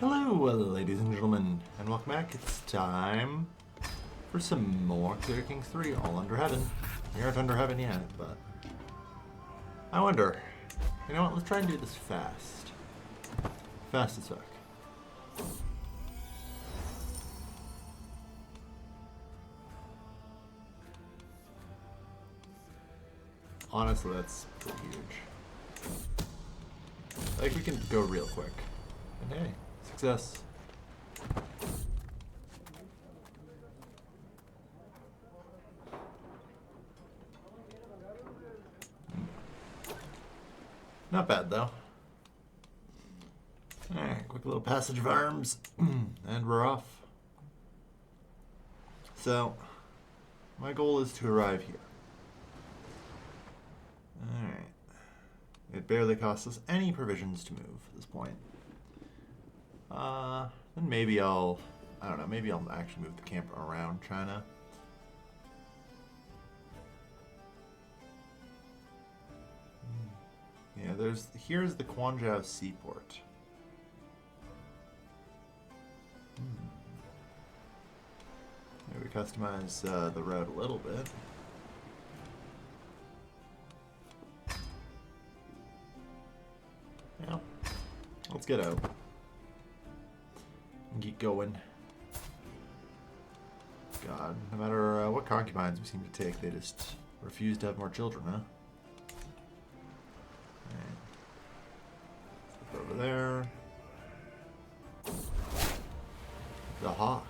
Hello, ladies and gentlemen, and welcome back. It's time for some more Crusader Kings 3, all under heaven. We aren't under heaven yet, but I wonder. You know what? Let's try and do this fast. Fast as fuck. Honestly, that's pretty huge. Like, we can go real quick. And hey, success. Not bad, though. Alright, quick little passage of arms, and we're off. So, my goal is to arrive here. Alright. It barely costs us any provisions to move at this point. Then maybe I don't know, maybe I'll actually move the camp around China. Yeah, here's the Quanzhou seaport. Maybe we customize the route a little bit. Yeah, let's get out and get going. God, no matter what concubines we seem to take, they just refuse to have more children, huh? Over there. The hawk.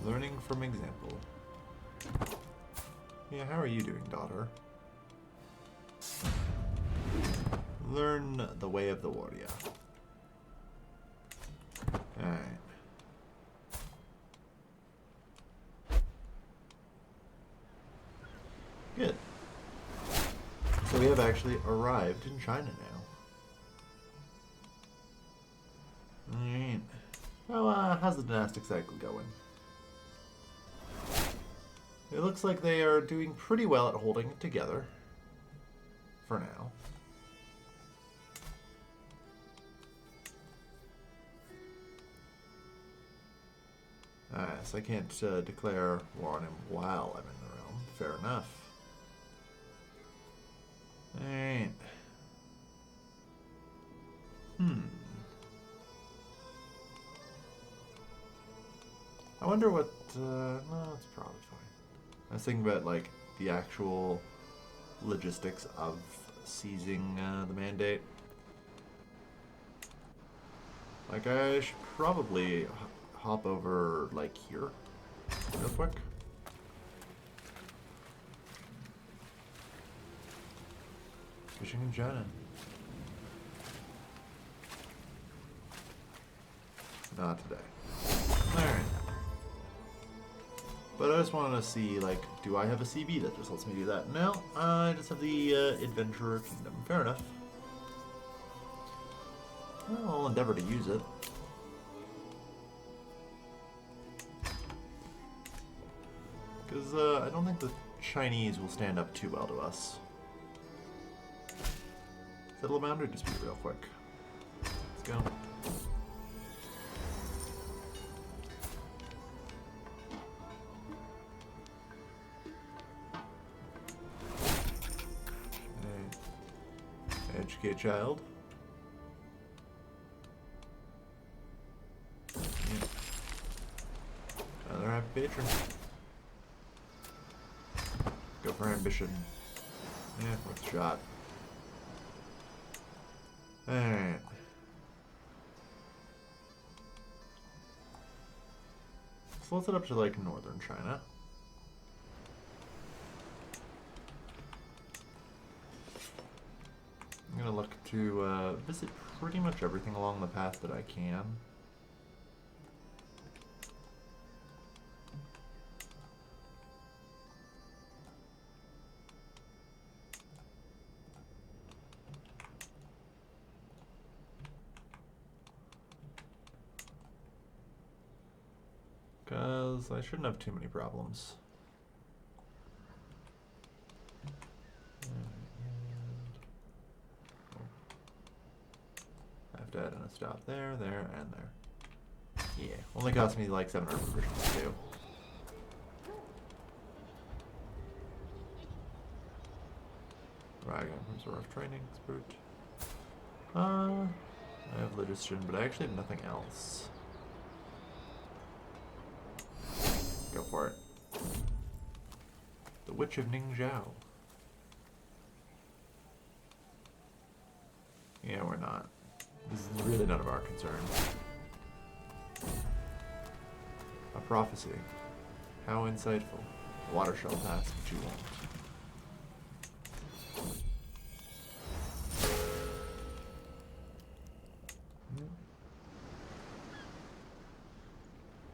Learning from example. Yeah, how are you doing, daughter? Learn the way of the warrior. Alright. Good. So we have actually arrived in China now. Alright. Well, how's the dynastic cycle going? It looks like they are doing pretty well at holding it together. For now. So I can't declare war on him while I'm in the realm. Fair enough. Alright. I wonder what... no, it's probably fine. I was thinking about, like, the actual logistics of seizing the mandate. Like, I should probably hop over, like, here real quick. Fishing in China. Not today. Alright. But I just wanted to see, like, do I have a CB that just lets me do that? No, I just have the Adventurer Kingdom. Fair enough. Well, I'll endeavor to use it. Because I don't think the Chinese will stand up too well to us. Settle a boundary dispute real quick. Let's go. Okay. Educate child. Yeah. Another happy patron. Go for ambition. Yeah, worth a shot. Alright. So let's head up to, like, northern China. I'm gonna look to visit pretty much everything along the path that I can. Because I shouldn't have too many problems. have to add in a stop there, there, and there. Yeah, only cost me like 700 provisions to do. Dragon from sort of training expert. I have logistician, but I actually have nothing else. Go for it. The Witch of Ningzhou. Yeah, we're not. This is really none of our concern. A prophecy. How insightful. Water shall pass what you want.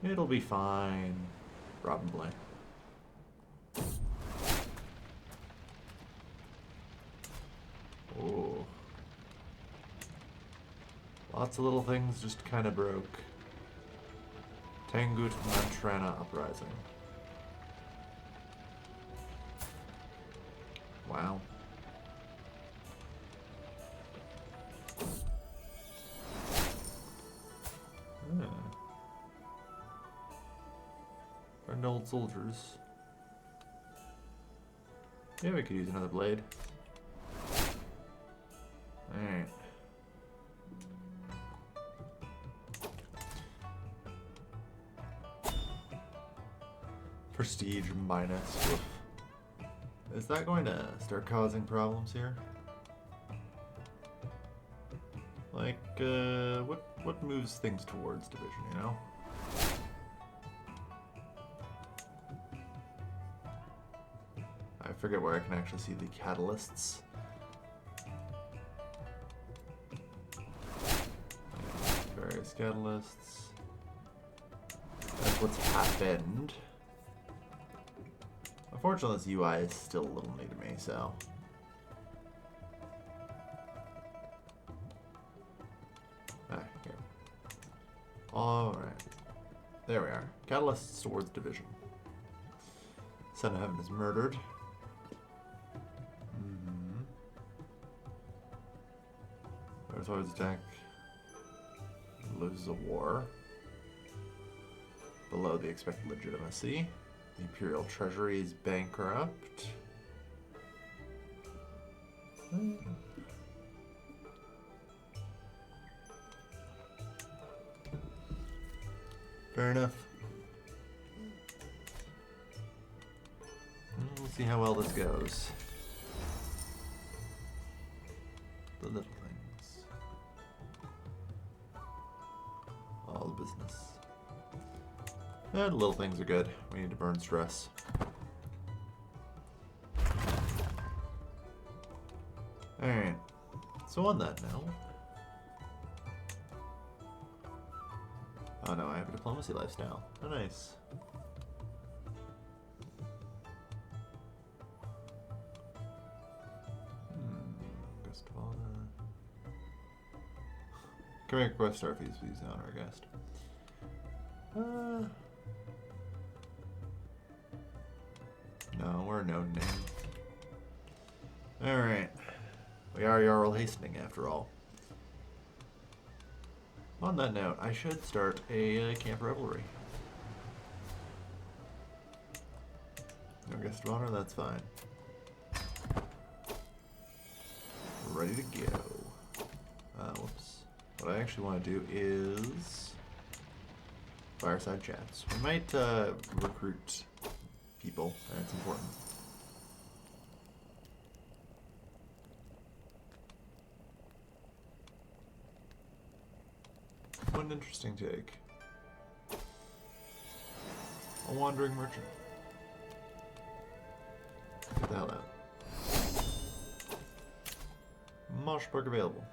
It'll be fine. Probably. Oh. Lots of little things just kind of broke. Tangut Mantrana Uprising. Wow. Friend old soldiers. Yeah, we could use another blade. Alright. Prestige minus. Oof. Is that going to start causing problems here? Like, what moves things towards division, you know? I forget where I can actually see the catalysts. Various catalysts. That's what's happened. Unfortunately, this UI is still a little new to me, so. Here. Alright. There we are. Catalysts towards division. Son of Heaven is murdered. Swords attack. Loses a war. Below the expected legitimacy. The Imperial Treasury is bankrupt. Fair enough. We'll see how well this goes. The little things. All the business. The little things are good. We need to burn stress. Alright. So on that note. Oh no, I have a diplomacy lifestyle. Oh nice. Can make request star fees for using honor a guest. No, we're a known name. Alright. We are Jarl Haesteinning after all. On that note, I should start a camp revelry. No guest of honor, that's fine. Ready to go. Whoops. What I actually want to do is fireside chats. We might recruit people, and it's important. What an interesting take. A wandering merchant. Get the hell out. Moshberg available.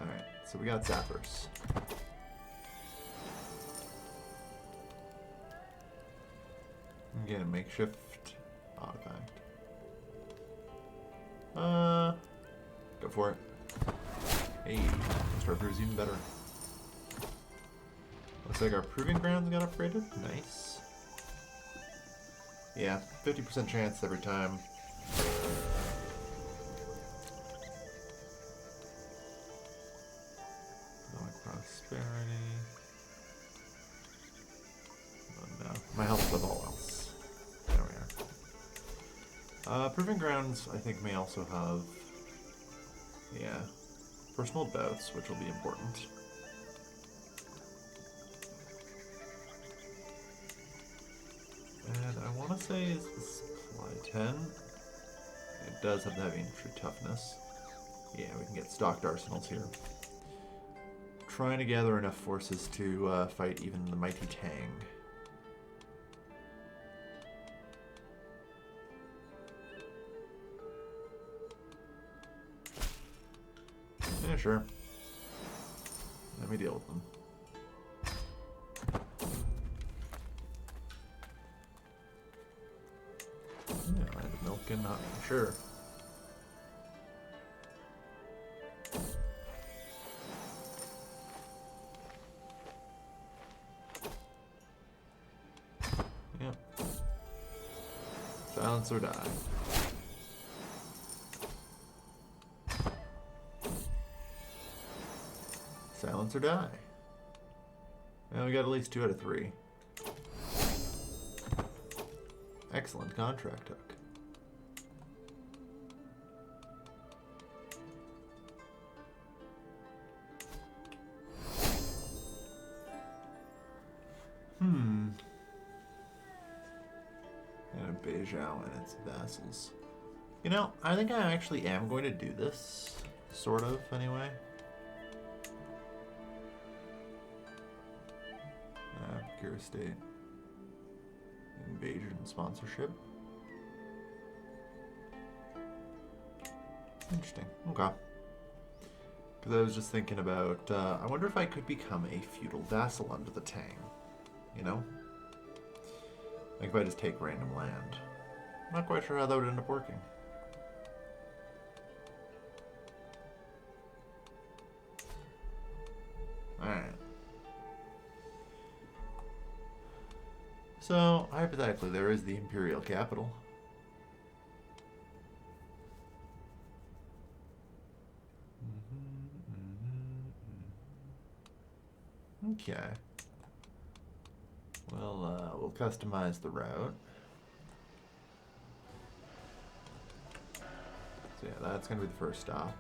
Alright, so we got zappers. I'm getting a makeshift artifact. Go for it. Hey, Starter is even better. Looks like our proving grounds got upgraded. Nice. Yeah, 50% chance every time. Prosperity. Oh no, my health above all else. There we are. Proving Grounds, I think, may also have, yeah, personal bouts, which will be important. And I want to say is the supply 10. It does have the heavy infantry toughness. Yeah, we can get stocked arsenals here. Trying to gather enough forces to fight even the mighty Tang. Yeah, sure. Let me deal with them. Yeah, I had milk and not sure. Yep. Silence or die. Silence or die. Well, we got at least 2 out of 3. Excellent contract hook. And a Beijao and its vassals. You know, I think I actually am going to do this. Sort of, anyway. Procure state. Invasion sponsorship. Interesting. Okay. Because I was just thinking about, I wonder if I could become a feudal vassal under the Tang. You know? Like if I just take random land. I'm not quite sure how that would end up working. Alright. So, hypothetically, there is the imperial capital. Okay. Well, we'll customize the route. So yeah, that's going to be the first stop.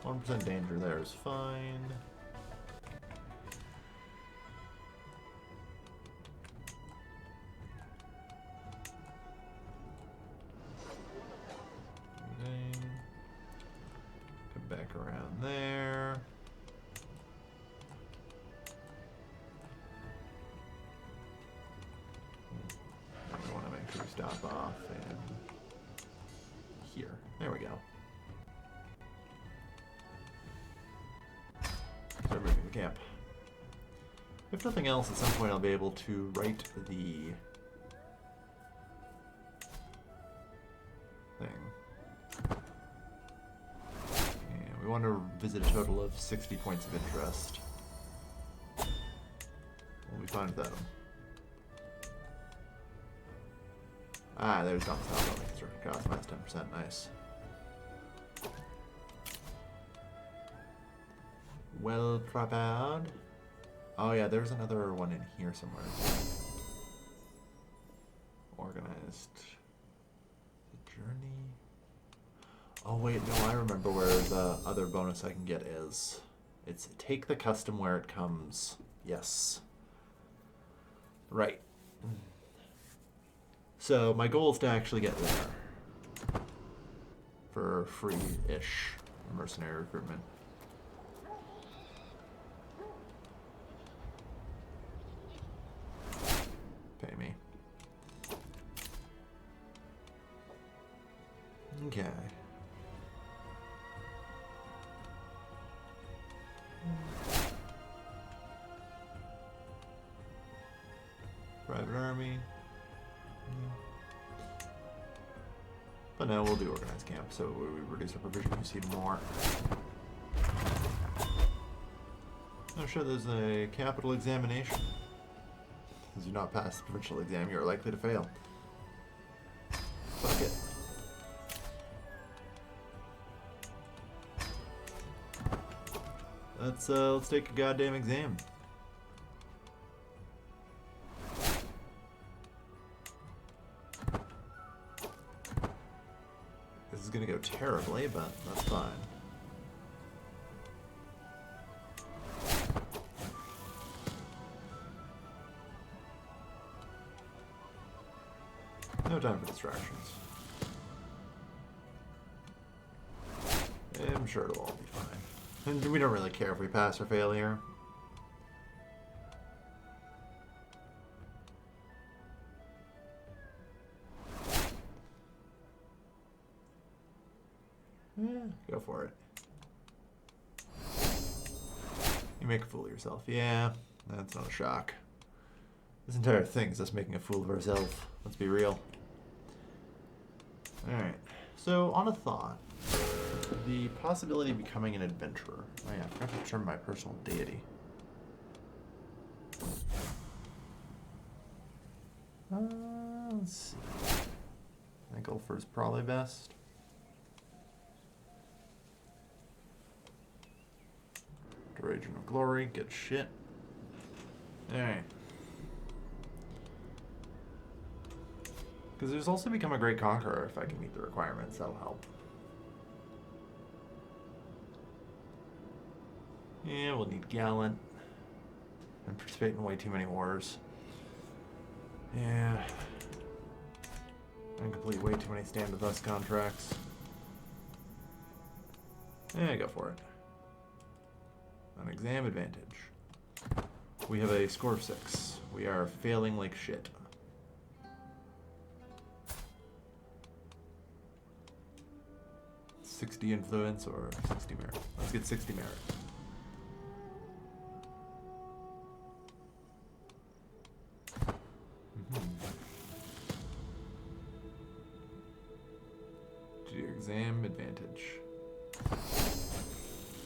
1% danger there is fine. Come back around there. I want to make sure we stop off and here. There we go. Start moving the camp. If nothing else, at some point I'll be able to write the thing. And we want to visit a total of 60 points of interest. We'll be fine without them. Ah, there's domicile building construction cost, minus 10%, nice. Well prepared. Oh yeah, there's another one in here somewhere. Organized. The journey. Oh wait, no, I remember where the other bonus I can get is. It's take the custom where it comes. Yes. Right. So my goal is to actually get there. For free-ish mercenary recruitment. Pay me. Okay. Private army. But now we'll do organized camp, so we reduce our provision use even more. I'm sure there's a capital examination. As you not pass the provincial exam, you are likely to fail. Fuck it. let's take a goddamn exam. This is gonna go terribly, but that's fine. No time for distractions. I'm sure it'll all be fine. And we don't really care if we pass or fail here. Yeah, go for it. You make a fool of yourself. Yeah, that's not a shock. This entire thing is us making a fool of ourselves. Let's be real. Alright, so on a thought, the possibility of becoming an adventurer. Oh yeah, I forgot to determine my personal deity. Let's see. I think Ulfur's probably best. Region of Glory, good shit. Alright. Because there's also become a great conqueror if I can meet the requirements, that'll help. Yeah, we'll need Gallant. And participate in way too many wars. Yeah. And complete way too many stand with us contracts. Yeah, go for it. An exam advantage. We have a score of 6. We are failing like shit. $60 influence or 60 merit. Let's get 60 merit. Do your exam advantage.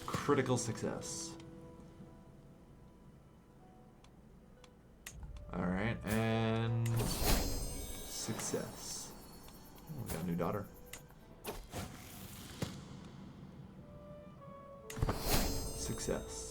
Critical success. Alright, and success. Oh, we got a new daughter. Success.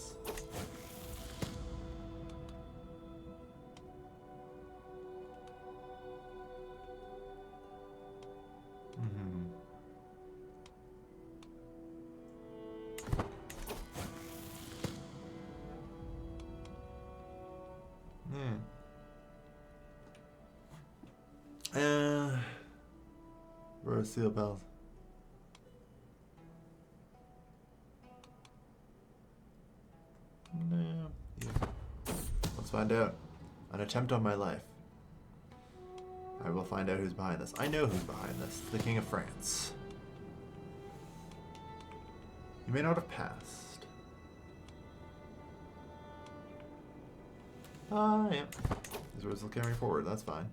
Where's Seal Bells? No. Yeah. Let's find out. An attempt on my life. I will find out who's behind this. I know who's behind this. The King of France. You may not have passed. Yeah. These words will carry me forward. That's fine.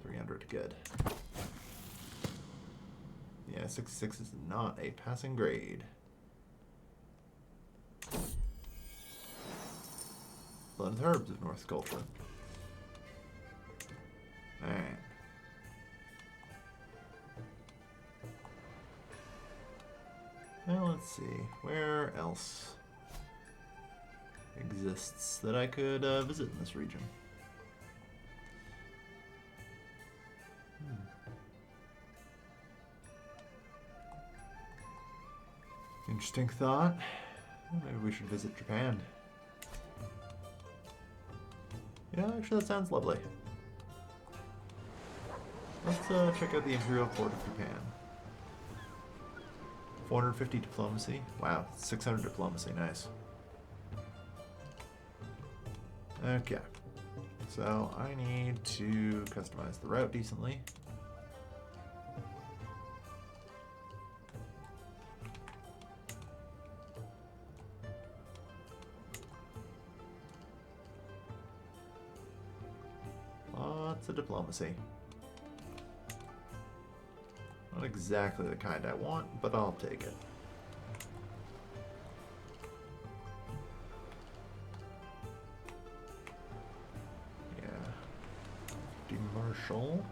300. Good. Yeah, 66 is not a passing grade. Blood and Herbs of Norse culture. Alright. Well, let's see. Where else exists that I could visit in this region? Interesting thought. Maybe we should visit Japan. Yeah, actually that sounds lovely. Let's check out the Imperial Court of Japan. 450 diplomacy. Wow, 600 diplomacy. Nice. Okay. So I need to customize the route decently. Lots of diplomacy. Not exactly the kind I want, but I'll take it. Yeah. Marshal.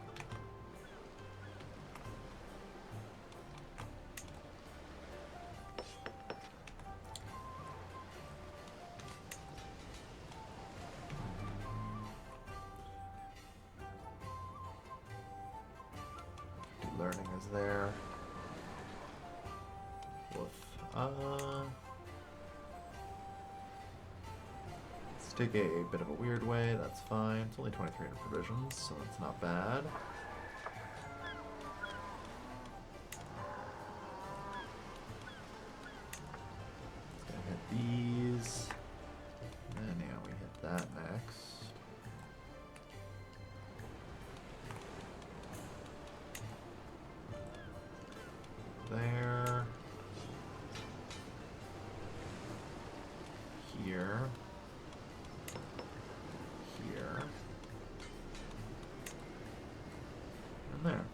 Karlings there. Woof. Let's take a bit of a weird way. That's fine. It's only 2,300 provisions, so that's not bad. Hit these, and yeah, we hit that next. There. Here. Here. And there.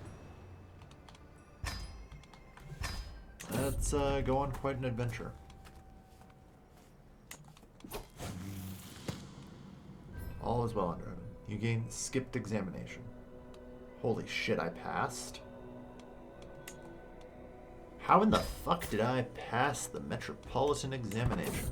Let's go on quite an adventure. All is well under heaven. You gain skipped examination. Holy shit, I passed? How in the fuck did I pass the metropolitan examination?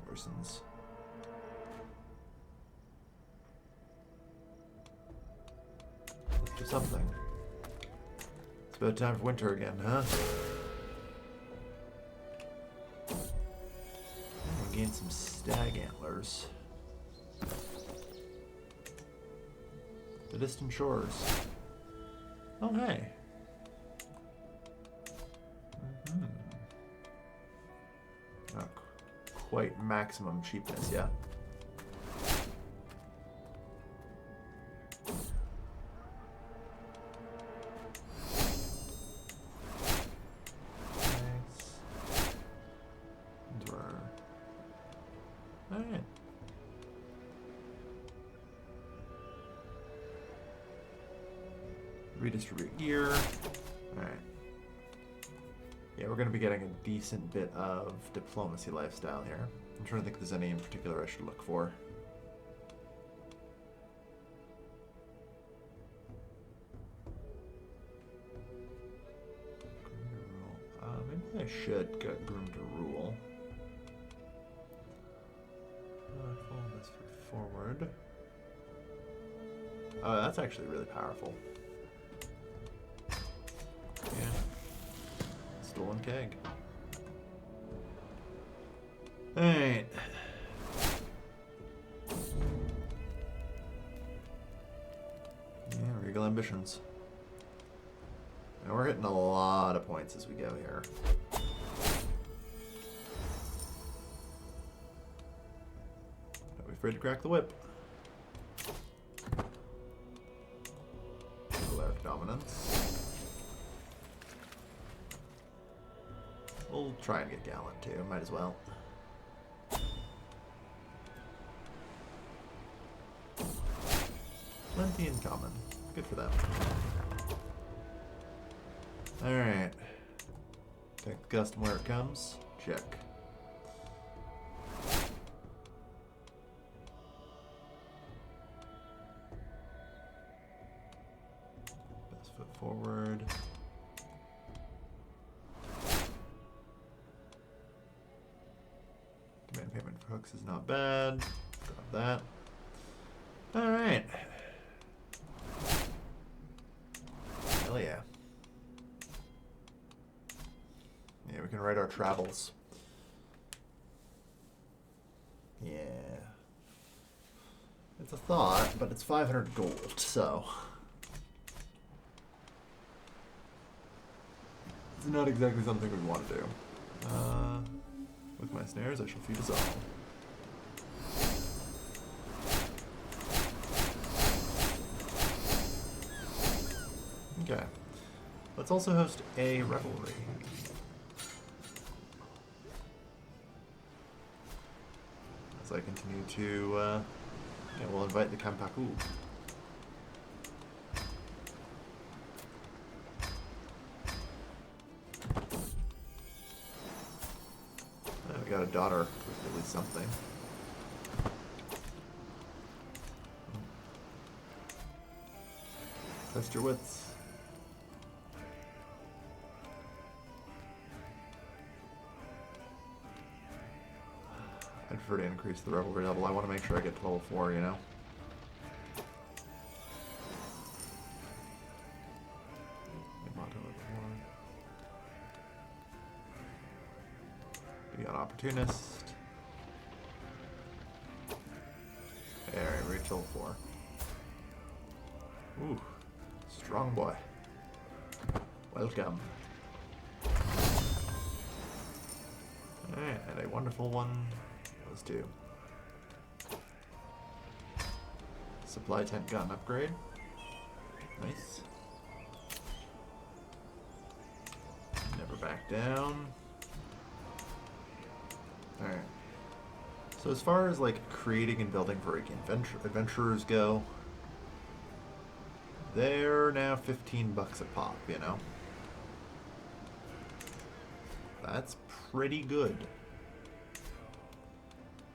Worsens. Let's do something. It's about time for winter again, huh? Gain some stag antlers. The distant shores. Oh, hey. Not quite maximum cheapness yet. Alright. Redistribute gear. Alright. Yeah, we're going to be getting a decent bit of diplomacy lifestyle here. I'm trying to think if there's any in particular I should look for. Maybe I should get Groom to Rule. Follow this forward. Oh, that's actually really powerful. Yeah. Stolen keg. Alright. Yeah, regal ambitions. And we're hitting a lot of points as we go here. Don't be afraid to crack the whip. Choleric dominance. We'll try and get gallant too, might as well. Plenty in common. Good for them. Alright. Take the custom where it comes. Check. Best foot forward. Demand payment for hooks is not bad. Grab that. Alright. Hell yeah. Yeah, we can write our travels. Yeah. It's a thought, but it's 500 gold, so. It's not exactly something we want to do. With my snares, I shall feed us all. Okay. Let's also host a revelry. As I continue to, yeah, we'll invite the Kampaku. We got a daughter with at least something. Test your wits. I'd prefer to increase the revelry level. I want to make sure I get to level 4, you know? Be an opportunist. Alright, reach level 4. Ooh, strong boy. Welcome. Alright, and a wonderful one. Those two. Supply tent gun upgrade. Nice. Never back down. Alright. So as far as like creating and building for adventurers go, they're now $15 a pop, you know? That's pretty good.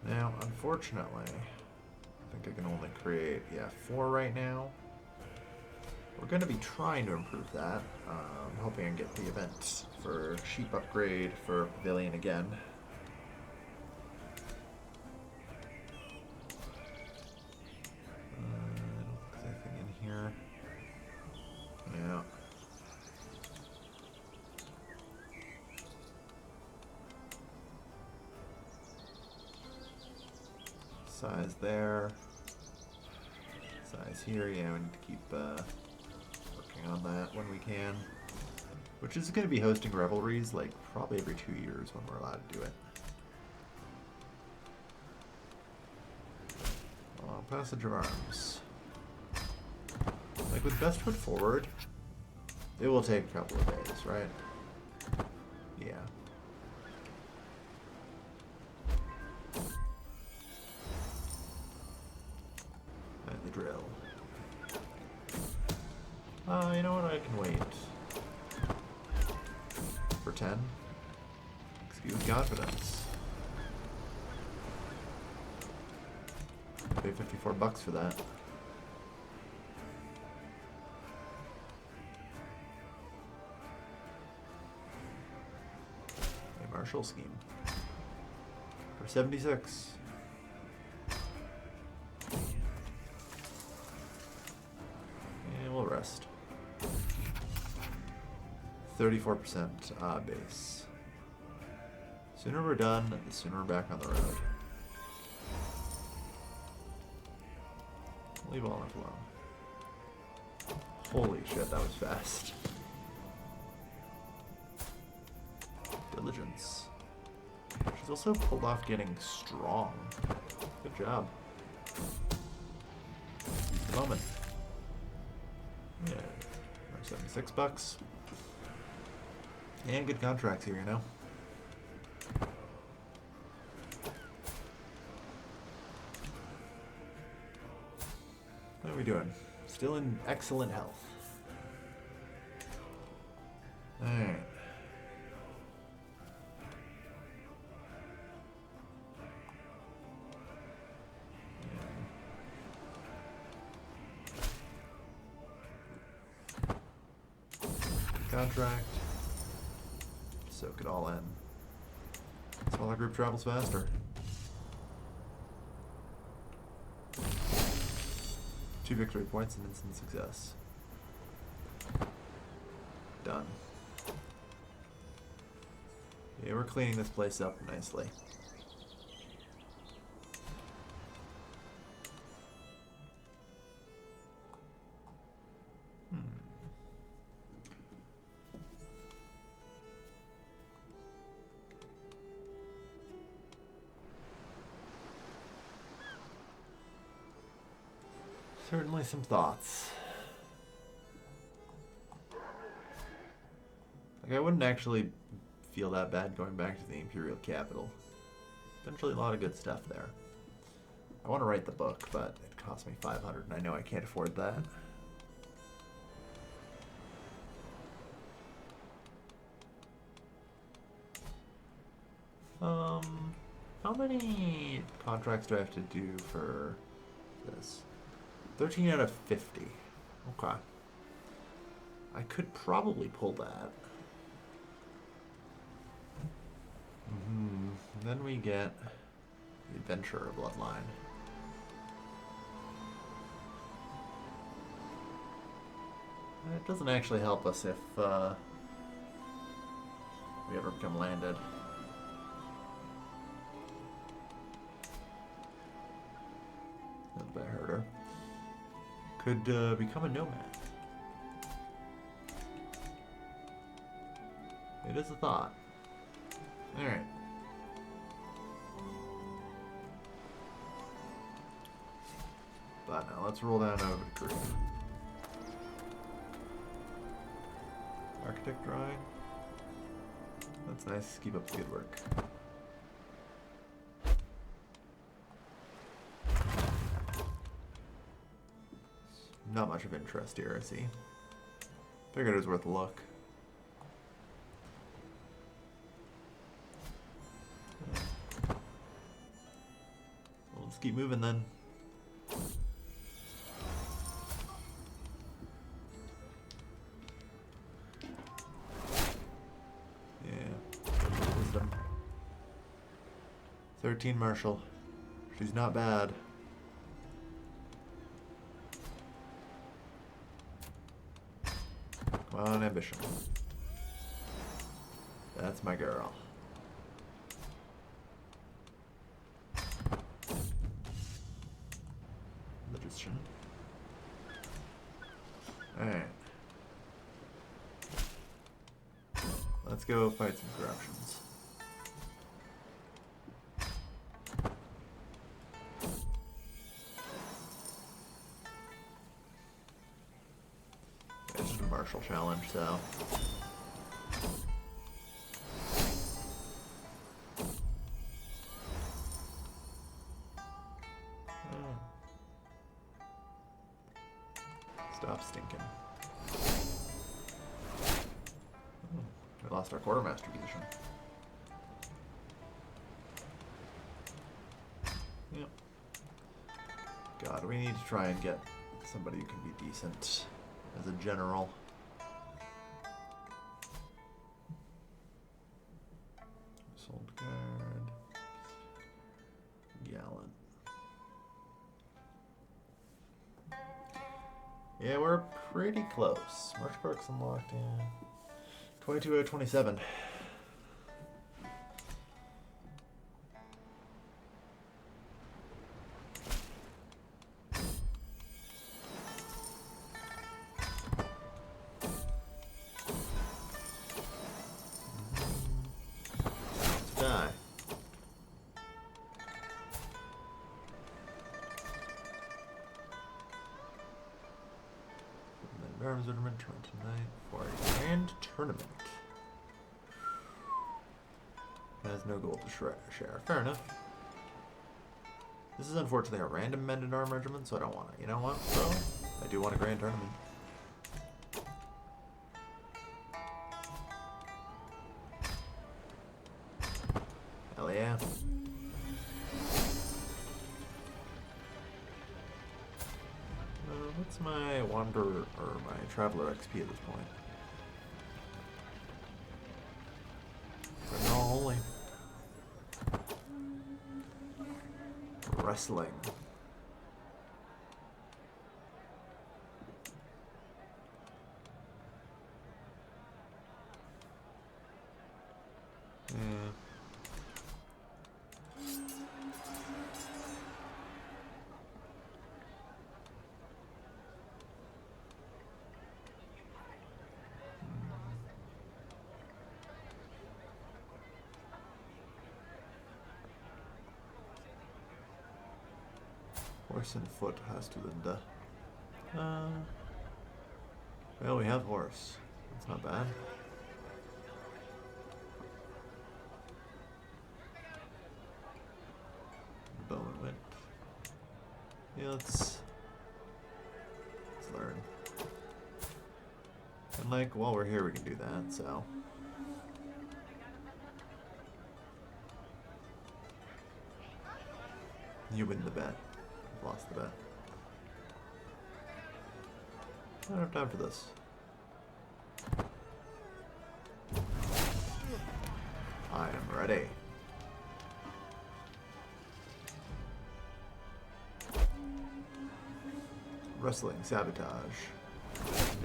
Now, unfortunately, I think I can only create, 4 right now. We're going to be trying to improve that. I'm hoping I can get the event for sheep upgrade for pavilion again. I don't think there's anything in here. Yeah. Size there. Size here. Yeah, we need to keep working on that when we can. Which is going to be hosting revelries like probably every 2 years when we're allowed to do it. Passage of arms. Like with best foot forward, it will take a couple of days, right? Yeah. And the drill. You know what? I can wait. For 10. Excuse confidence. Pay $54 for that. A martial scheme. For 76. And we'll rest. 34% base. Sooner we're done, the sooner we're back on the road. Leave all that alone. Holy shit, that was fast. Diligence. She's also pulled off getting strong. Good job. Moment. Yeah, $76. And good contracts here, you know? How are we doing? Still in excellent health. Alright. Contract. Soak it all in. Smaller group travels faster. 2 victory points and instant success. Done. Yeah, we're cleaning this place up nicely. Certainly some thoughts. Like, I wouldn't actually feel that bad going back to the Imperial capital. Potentially a lot of good stuff there. I want to write the book, but it costs me $500 and I know I can't afford that. How many contracts do I have to do for this? 13 out of 50. Okay. I could probably pull that. Then we get The Adventurer bloodline. It doesn't actually help us if we ever become landed. That's a bit herder. Could become a nomad. It is a thought. Alright. But now let's roll down over to Korea. Architect drawing. That's nice. Keep up the good work. Not much of interest here, I see. Figured it was worth a look. Well, let's keep moving then. Wisdom. 13 Marshall. She's not bad. Come on, ambition. That's my girl. Logician. Alright. Let's go fight some corruptions. It's just a martial challenge, so. Stop stinking. We lost our quartermaster position. Yep. God, we need to try and get somebody who can be decent as a general. Sold guard. Gallant. Yeah, we're pretty close. March Park's unlocked in 22 out of 27. Let's die. Arms tournament tonight for a grand tournament. Has no gold to share. Fair enough. This is unfortunately a random men at arm regiment, so I don't want it. You know what? So I do want a grand tournament. Hell yeah. What's my wanderer or my traveler XP at this point? No, only wrestling. Horse and foot has to Linda. Well, we have horse. That's not bad. Bowman went. Yeah, let's learn. And like, while we're here, we can do that, so. You win the bet. Lost the bet. I don't have time for this. I am ready. Wrestling, sabotage.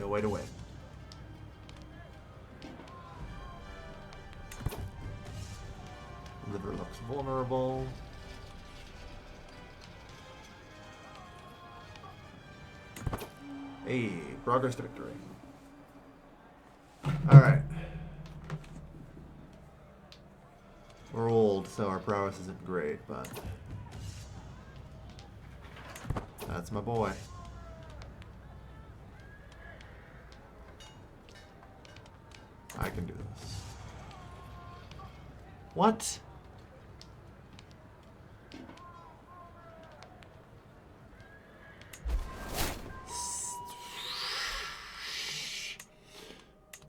No way to win. Liver looks vulnerable. Hey, progress to victory. Alright. We're old, so our prowess isn't great, but that's my boy. I can do this. What?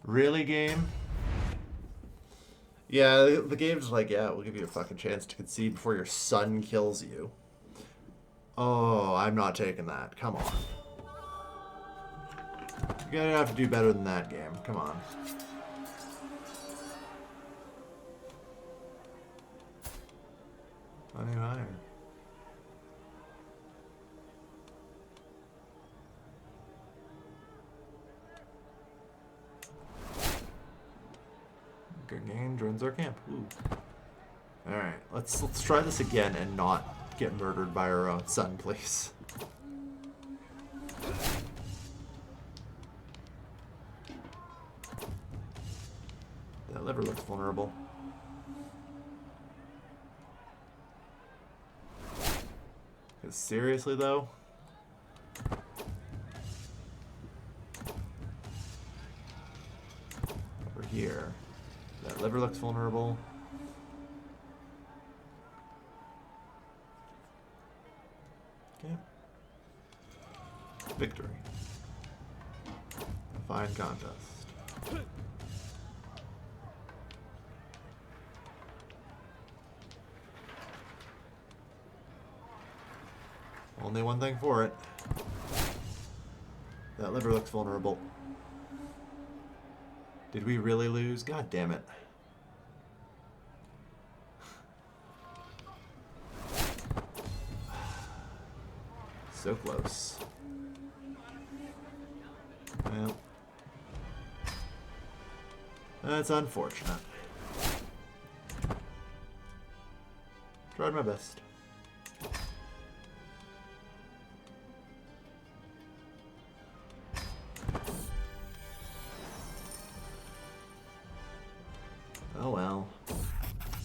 Really, game? Yeah, the game's like, yeah, we'll give you a fucking chance to concede before your son kills you. Oh, I'm not taking that. Come on. You're gonna have to do better than that, game. Come on. Money higher. Good game, joins our camp. Ooh. Alright, let's try this again and not get murdered by our own son, please. That liver looks vulnerable. Because seriously though? Over here. That liver looks vulnerable. Okay. Victory. A fine contest. Only one thing for it. That liver looks vulnerable. Did we really lose? God damn it. So close. Well, that's unfortunate. Tried my best. Oh well.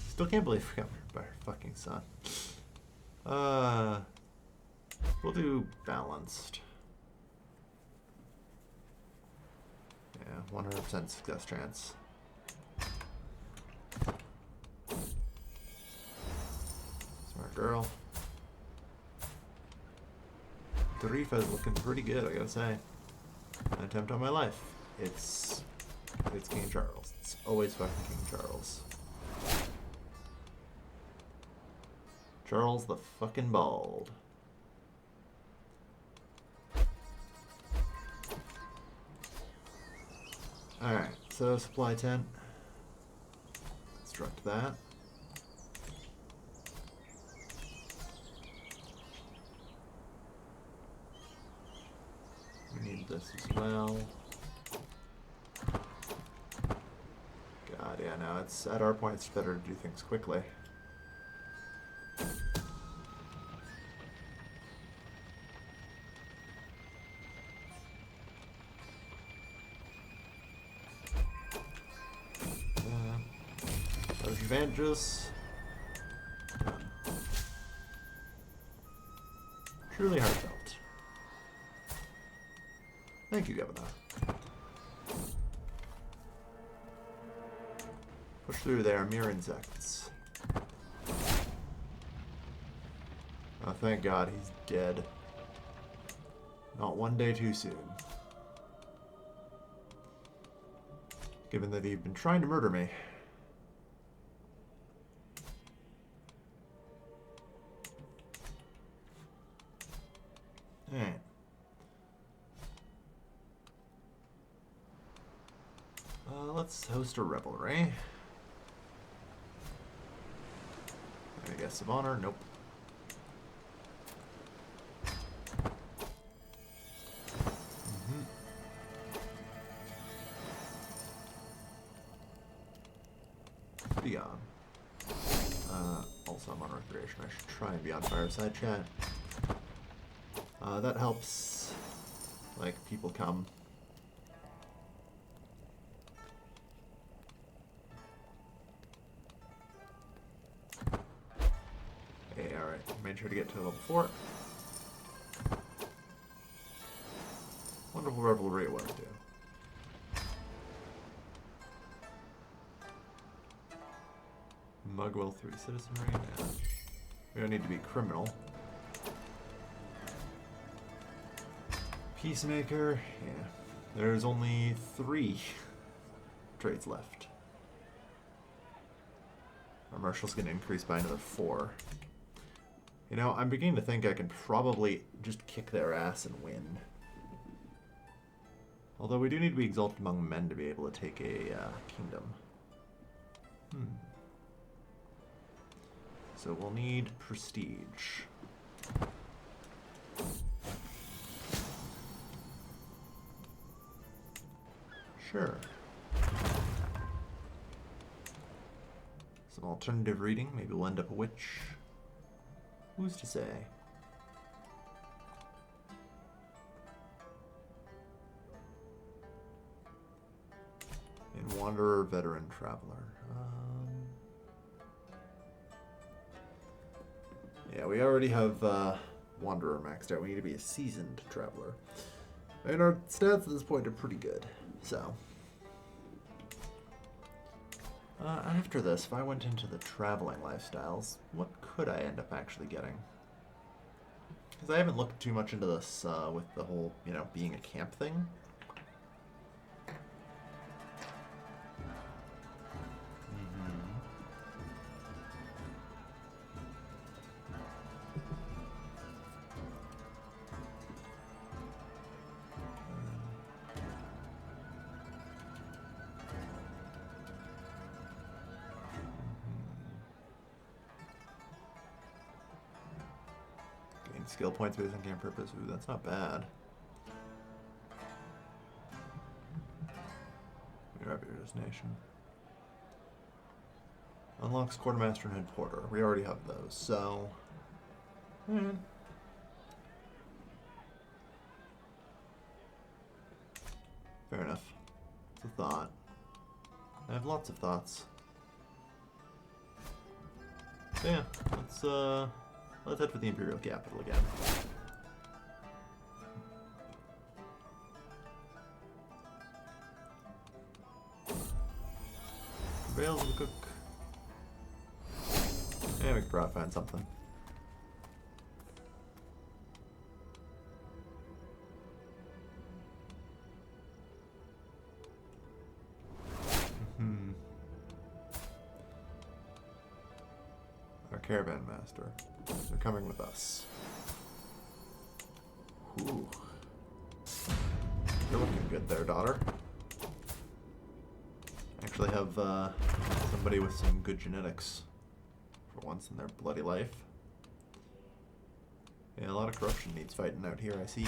Still can't believe we got murdered by our fucking son. We'll do balanced. Yeah, 100% success chance. Smart girl. Tarifa's looking pretty good, I gotta say. An attempt on my life. It's King Charles. It's always fucking King Charles. Charles the fucking Bald. Alright, so supply tent. Construct that. We need this as well. God, yeah, no, it's at our point it's better to do things quickly. Advantages. Truly heartfelt. Thank you, Governor. Push through there, mere insects. Oh, thank God he's dead. Not one day too soon. Given that he'd been trying to murder me. Alright. Let's host a revelry. I guess of honor? Nope. Also, I'm on recreation. I should try and be on fireside chat. That helps, like, people come. Hey, alright. Made sure to get to level 4. Wonderful Revelry, what to do. Mugwell 3 citizenry. Nah. We don't need to be criminal. Peacemaker. Yeah. There's only 3 trades left. Our marshal's going to increase by another 4. You know, I'm beginning to think I can probably just kick their ass and win. Although we do need to be exalted among men to be able to take a kingdom. So we'll need prestige. Sure. Some alternative reading. Maybe we'll end up a witch. Who's to say? And Wanderer, Veteran, Traveler. Yeah, we already have Wanderer maxed out. We need to be a seasoned Traveler. And our stats at this point are pretty good. So, after this, if I went into the traveling lifestyles, what could I end up actually getting? Because I haven't looked too much into this with the whole, you know, being a camp thing. Skill points based on game purpose. Ooh, that's not bad. We have your destination. Unlocks Quartermaster and Head Porter. We already have those, so. Fair enough. It's a thought. I have lots of thoughts. So yeah, let's head for the Imperial Capital again. Bales of the cook. Yeah, we could probably find something. Our caravan master. They're coming with us. Ooh. You're looking good there, daughter. Actually have somebody with some good genetics for once in their bloody life. Yeah, a lot of corruption needs fighting out here, I see.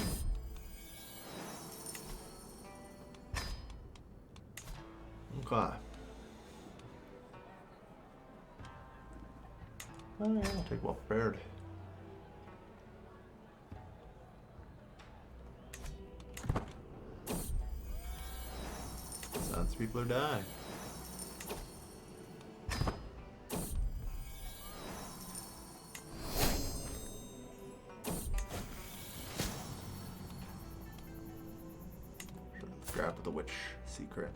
Okay. Oh yeah, I'll take well prepared. Sounds people are dying. Grab the witch secret.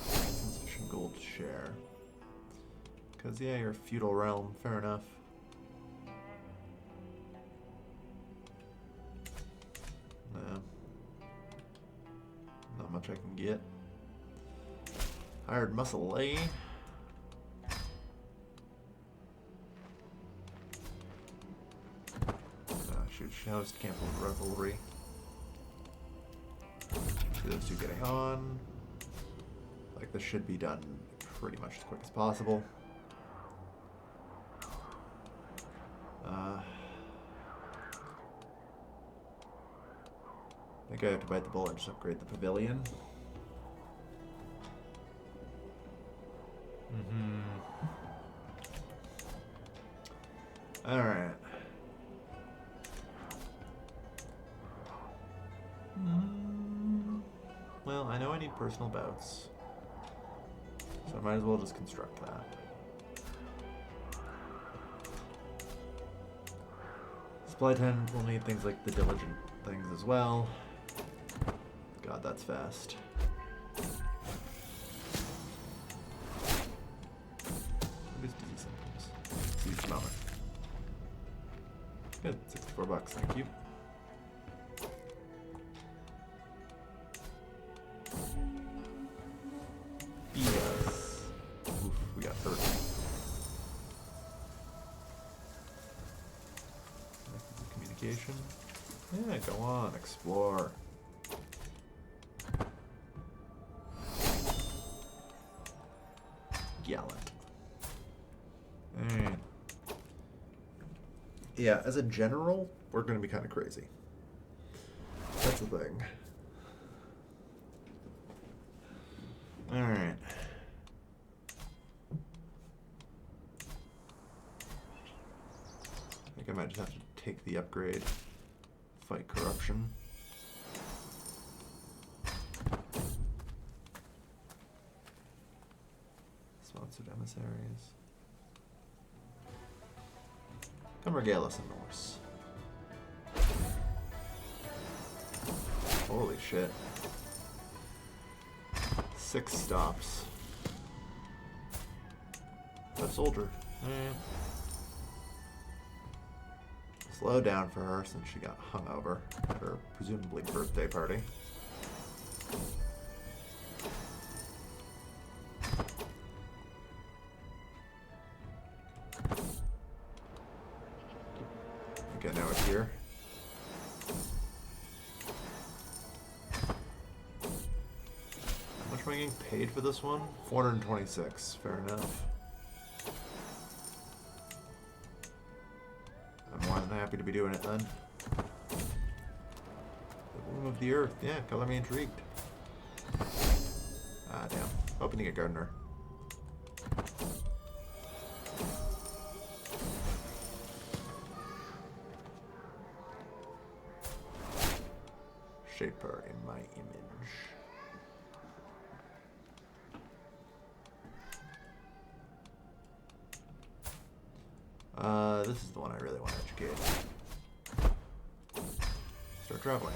Insufficient gold to share. Because, yeah, you're a feudal realm. Fair enough. No. Not much I can get. Hired muscle, eh? Shoot, host camp of revelry. See those two getting on. Like, this should be done pretty much as quick as possible. I think I have to bite the bullet and just upgrade the pavilion. Alright. Well, I know I need personal bouts. So I might as well just construct that. Supply 10 will need things like the diligent things as well. God, that's fast. What is busy symptoms? Seize the moment. Good, $64, thank you. Yes. Oof, we got hurt. Communication. Yeah, go on, explore. Gallant. Alright. Yeah, as a general, we're going to be kind of crazy. That's the thing. Alright. I think I might just have to take the upgrade. Fight corruption. Sponsored emissaries. Come regale us in Norse. Holy shit. 6 stops. That soldier. Slow down for her since she got hungover at her presumably birthday party. Okay, now it's here. How much am I getting paid for this one? 426. Fair enough. I'm more than happy to be doing it then. The Womb of the Earth. Yeah, color me intrigued. Ah, damn. Hoping to get Gardener. Shaper in my image. This is the one I really want to educate. Start traveling.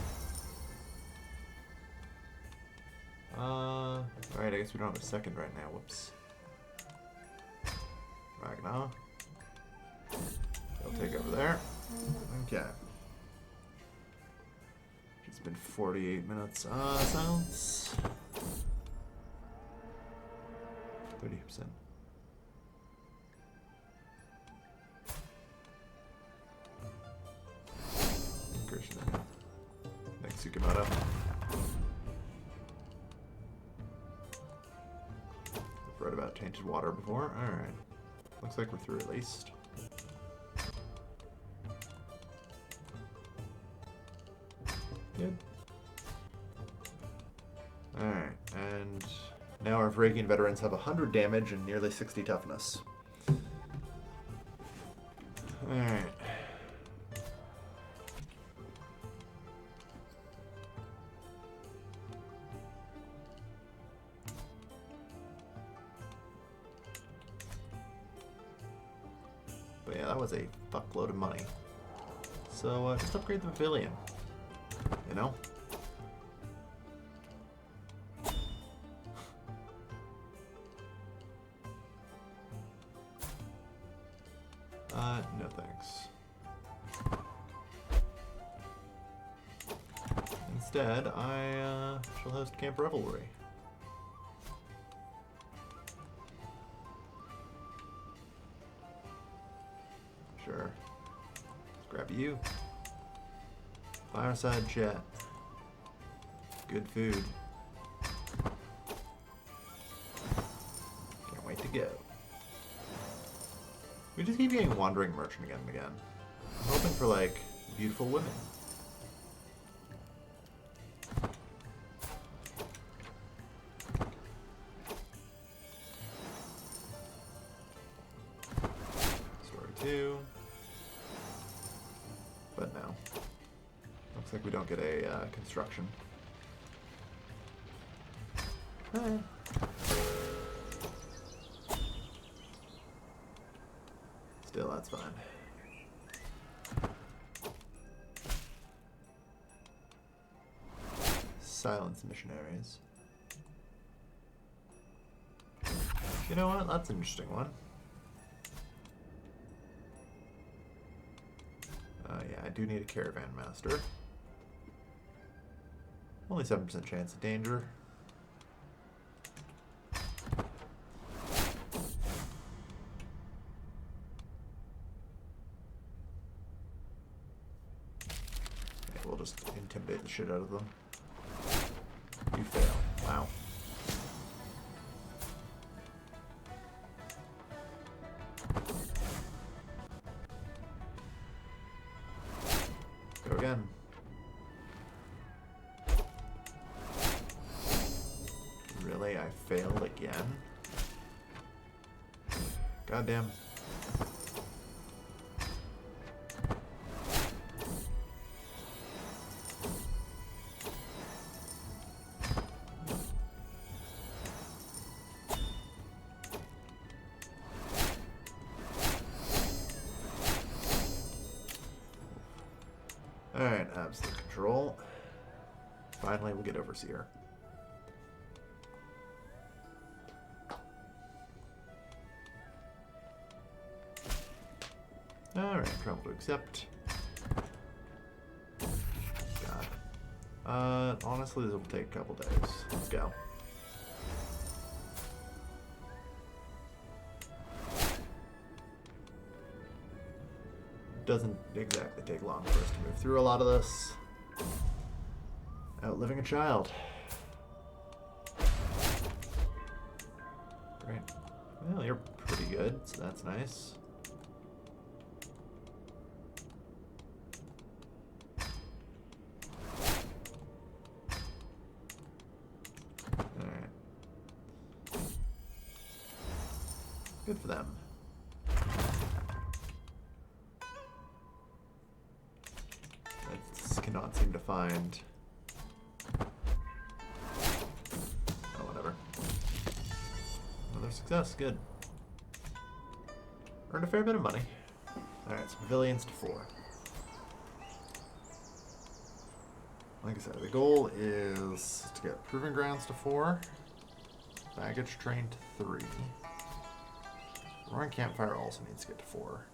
Alright, I guess we don't have a second right now. Whoops. Ragnar. They'll take over there. Okay. It's been 48 minutes. Silence. 30%. Incursion. Thanks, Yukimoto. I've read about tainted water before. Alright. Looks like we're through at least. Good. Alright, and now our Vrakian veterans have 100 damage and nearly 60 toughness. Alright. But yeah, that was a fuckload of money. So just upgrade the pavilion. You know? No thanks. Instead, I shall host Camp Revelry. Sure. Let's grab you. Fireside chat. Good food. Can't wait to go. We just keep getting Wandering Merchant again and again. I'm hoping for, like, beautiful women. Story 2. now. Looks like we don't get a construction. Still, that's fine. Silence missionaries. You know what? That's an interesting one. Yeah, I do need a caravan master. Only 7% chance of danger. Okay, we'll just intimidate the shit out of them. You fail. Wow. Go again. Really? I failed again? Goddamn. Alright, absolute control. Finally, we'll get Overseer. Alright, travel to accept. God. Honestly, this will take a couple days. Let's go. Doesn't exactly take long for us to move through a lot of this. Outliving a child. Great. Well, you're pretty good, so that's nice. Alright. Good for them. Cannot seem to find. Oh, whatever. Another success. Good. Earned a fair bit of money. Alright, so pavilions to 4. Like I said, the goal is to get proving grounds to 4, baggage train to 3. Roaring campfire also needs to get to 4.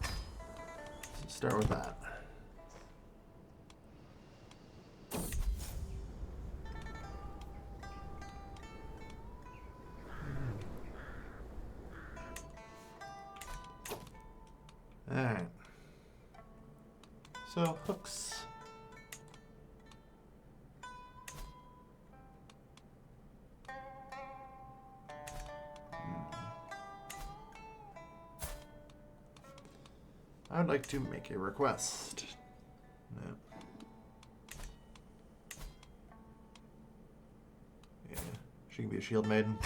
So start with that. Alright. So, hooks. I would like to make a request. No. Yeah, she can be a shield maiden.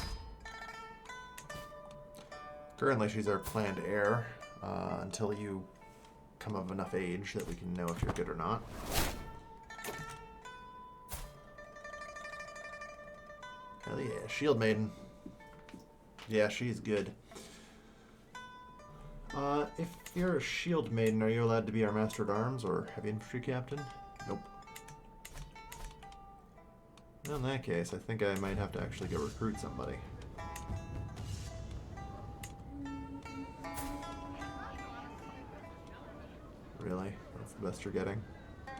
Currently, she's our planned heir. Until you come of enough age that we can know if you're good or not. Hell yeah, Shield Maiden. Yeah, she's good. If you're a Shield Maiden, are you allowed to be our Master at Arms or Heavy Infantry Captain? Nope. In that case, I think I might have to actually go recruit somebody. Really? That's the best you're getting? How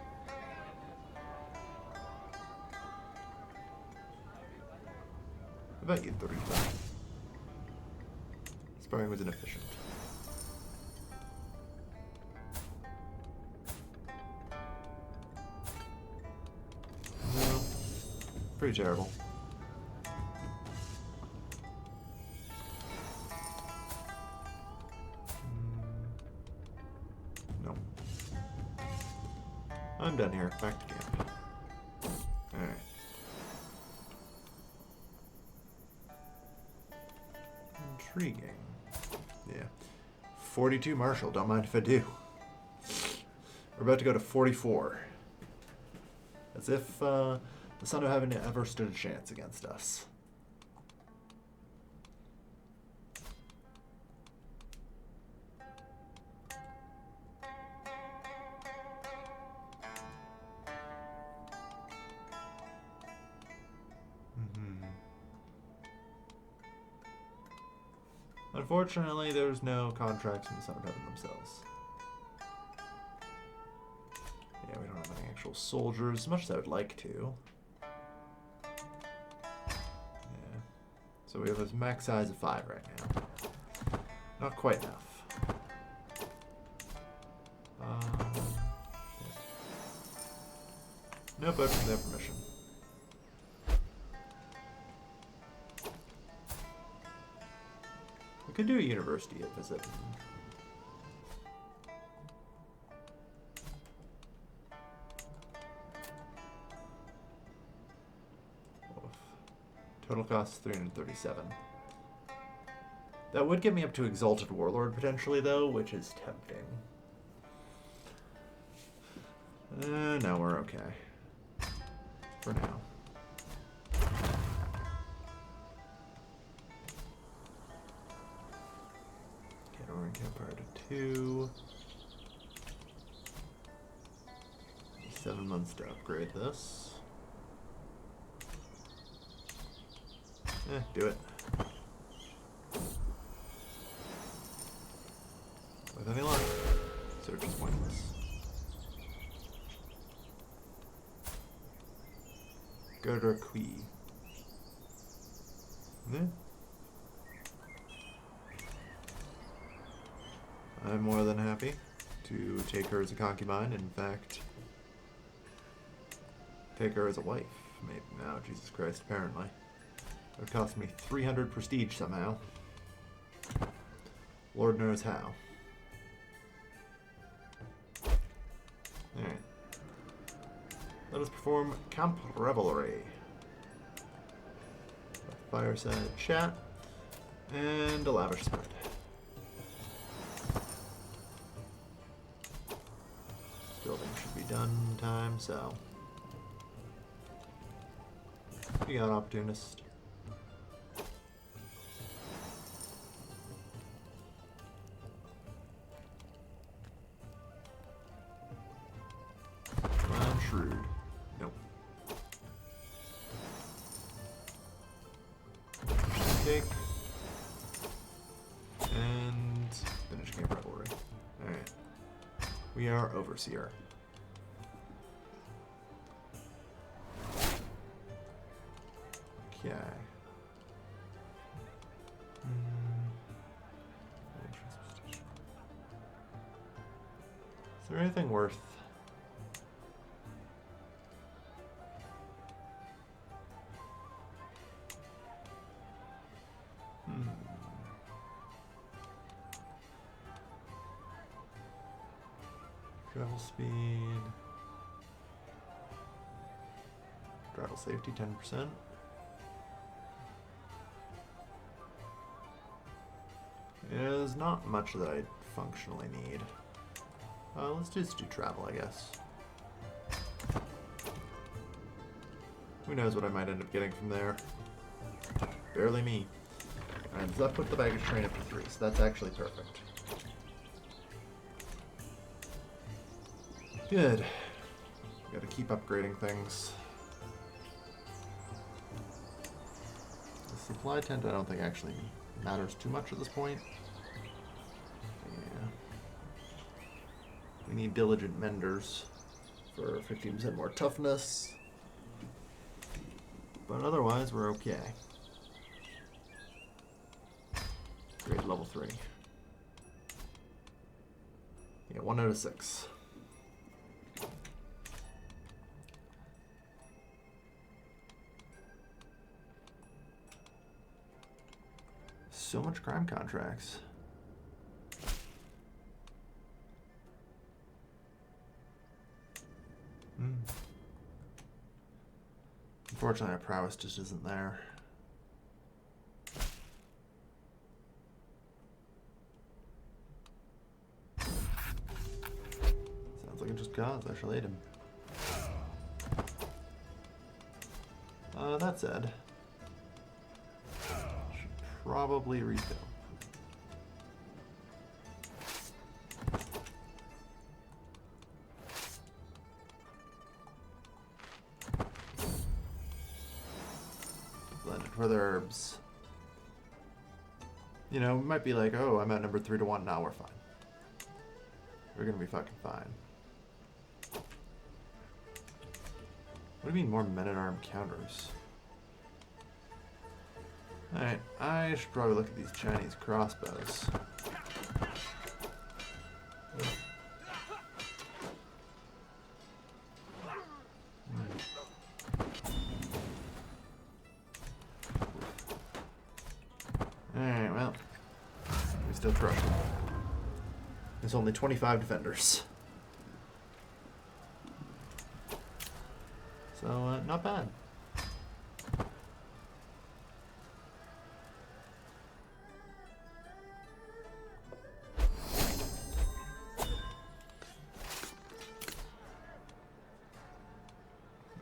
about you, 35? Sparring was inefficient. No. Pretty terrible. I'm done here. Back to camp. Alright. Intriguing. Yeah. 42 Marshall. Don't mind if I do. We're about to go to 44. As if the Son of Heaven ever stood a chance against us. Unfortunately, there's no contracts from the Son of Heaven themselves. Yeah, we don't have any actual soldiers, as much as I would like to. Yeah. So we have a max size of 5 right now. Not quite enough. Yeah. No vote from their permission. We could do a university visit. Total cost 337. That would get me up to Exalted Warlord potentially, though, which is tempting. No, we're okay. For now. Okay, we're in Empire to 2. 7 months to upgrade this. Do it. With any luck. Search is pointless. Go to Qui. I'm more than happy to take her as a concubine. In fact, take her as a wife. Maybe now, Jesus Christ, apparently. It would cost me 300 prestige somehow. Lord knows how. Alright. Let us perform Camp Revelry. A fireside chat. And a lavish spread. Building should be done in time, so. You got opportunist. Shrewd. Nope. Take. And finish Camp Revelry. Alright. We are Overseer. Okay. Is there anything worth? Travel speed. Travel safety 10%. There's not much that I functionally need. Let's just do travel, I guess. Who knows what I might end up getting from there. Barely me. Alright, so that put the baggage train up to 3, so that's actually perfect. Good. Gotta keep upgrading things. The supply tent I don't think actually matters too much at this point. Yeah. We need diligent menders for 15% more toughness. But otherwise, we're okay. Grade level 3. Yeah, 1 out of 6. So much crime contracts. Unfortunately, our prowess just isn't there. Sounds like it just cause. I shall aid him. That said, should probably refill. Blended with herbs. You know, we might be like, oh, I'm at number 3 to 1 now. We're fine. We're gonna be fucking fine. What do you mean more men-at-arm counters? Alright, I should probably look at these Chinese crossbows. Alright, well, we still crush them. There's only 25 defenders. So, not bad.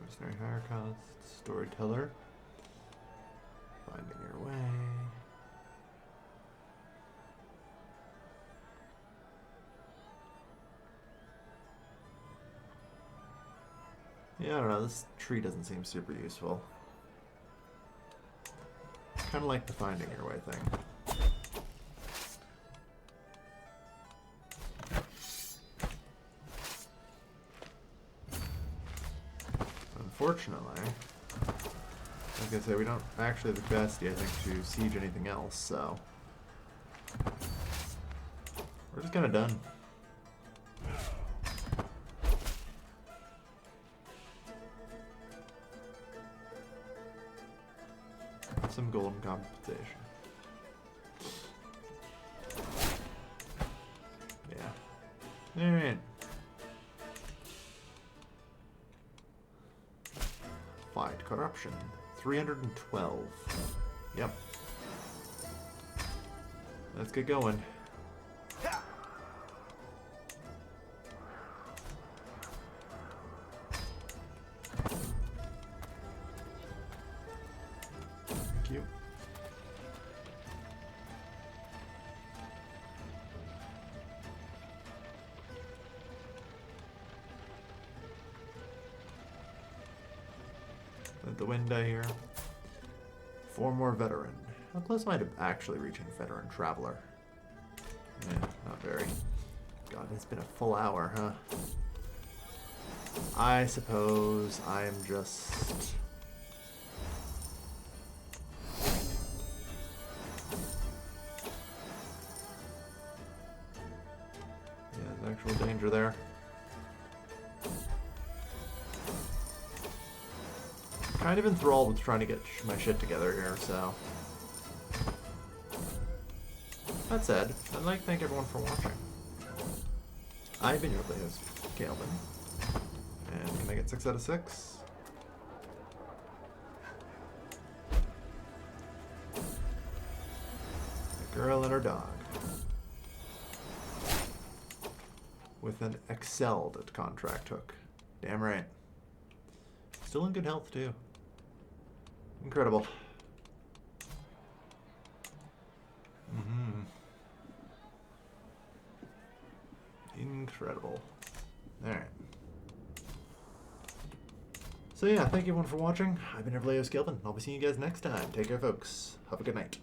Mercenary higher cost, storyteller. Finding your way. Yeah, I don't know, this tree doesn't seem super useful. Kind of like the finding your way thing. Unfortunately, like I say, we don't actually have the capacity, I think, to siege anything else, so we're just kind of done. Some golden compensation. Yeah. Alright. Fight corruption. 312. Yep. Let's get going. Let the wind die here. 4 more veteran. How close am I to actually reaching veteran traveler? Yeah, not very. God, it's been a full hour, huh? I suppose I am just... Yeah, there's actual danger there. Kind of enthralled with trying to get my shit together here, so... That said, I'd like to thank everyone for watching. I've been your host, Calvin. And can I get 6 out of 6? A girl and her dog. With an excelled at contract hook. Damn right. Still in good health, too. Incredible. Incredible. Alright. So yeah, thank you everyone for watching. I've been your Kelvin. I'll be seeing you guys next time. Take care, folks. Have a good night.